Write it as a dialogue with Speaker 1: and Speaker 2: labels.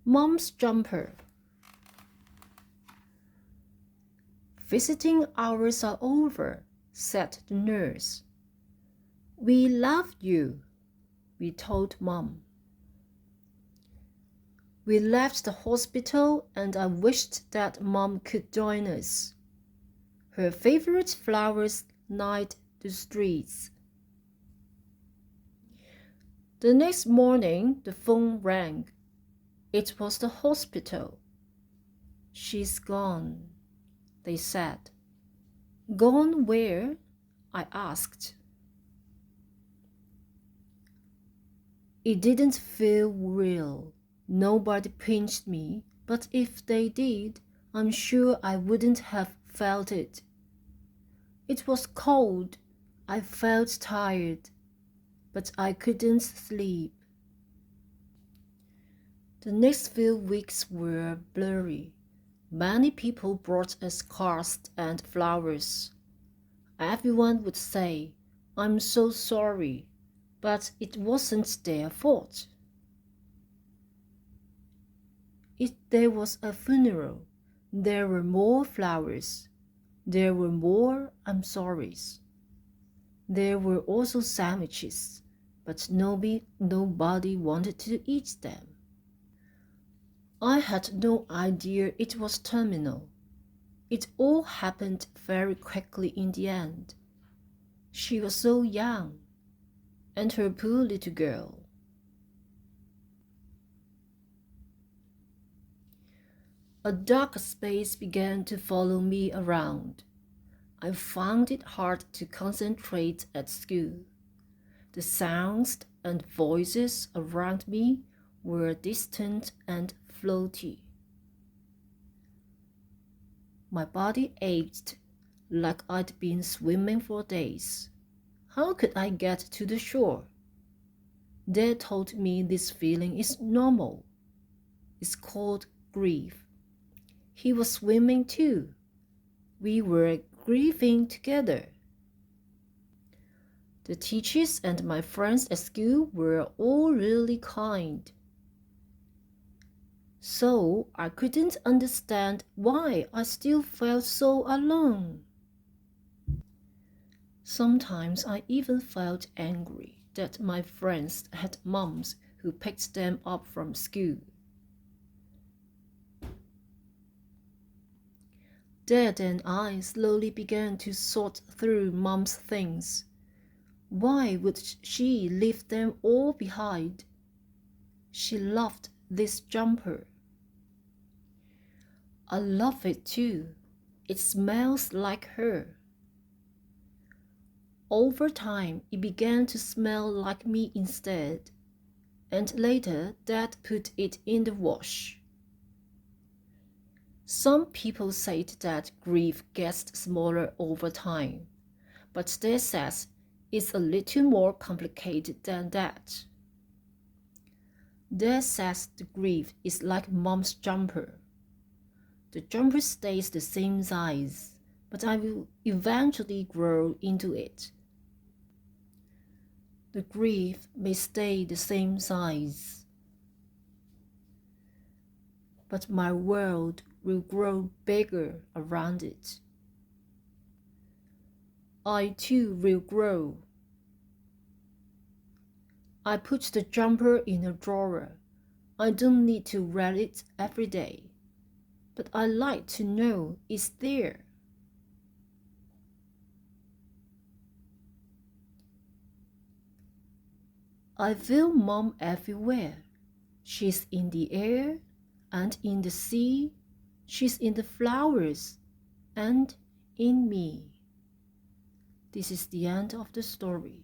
Speaker 1: Mom's jumper. Visiting hours are over, said the nurse. We love you, we told Mom. We left the hospital and I wished that Mom could join us. Her favorite flowers lined the streets. The next morning, the phone rang. It was the hospital. She's gone, they said. Gone where? I asked. It didn't feel real. Nobody pinched me, but if they did, I'm sure I wouldn't have felt it. It was cold. I felt tired, but I couldn't sleep. The next few weeks were blurry. Many people brought us cards and flowers. Everyone would say, I'm so sorry, but it wasn't their fault. If there was a funeral, there were more flowers. There were more I'm sorries. There were also sandwiches, but nobody wanted to eat them. I had no idea it was terminal. It all happened very quickly in the end. She was so young, and her poor little girl. A dark space began to follow me around. I found it hard to concentrate at school. The sounds and voices around me were distant and floaty. My body ached like I'd been swimming for days. How could I get to the shore? Dad told me this feeling is normal. It's called grief. He was swimming too. We were grieving together. The teachers and my friends at school were all really kind. So I couldn't understand why I still felt so alone. Sometimes I even felt angry that my friends had moms who picked them up from school. Dad and I slowly began to sort through Mom's things. Why would she leave them all behind? She loved this jumper. I love it too. It smells like her. Over time, it began to smell like me instead, and later Dad put it in the wash. Some people said that grief gets smaller over time, but Dad says it's a little more complicated than that. Dad says the grief is like Mom's jumper. The jumper stays the same size, but I will eventually grow into it. The grief may stay the same size, but my world will grow bigger around it. I too will grow. I put the jumper in a drawer. I don't need to wear it every day, but I like to know it's there. I feel Mom everywhere. She's in the air and in the sea. She's in the flowers and in me. This is the end of the story.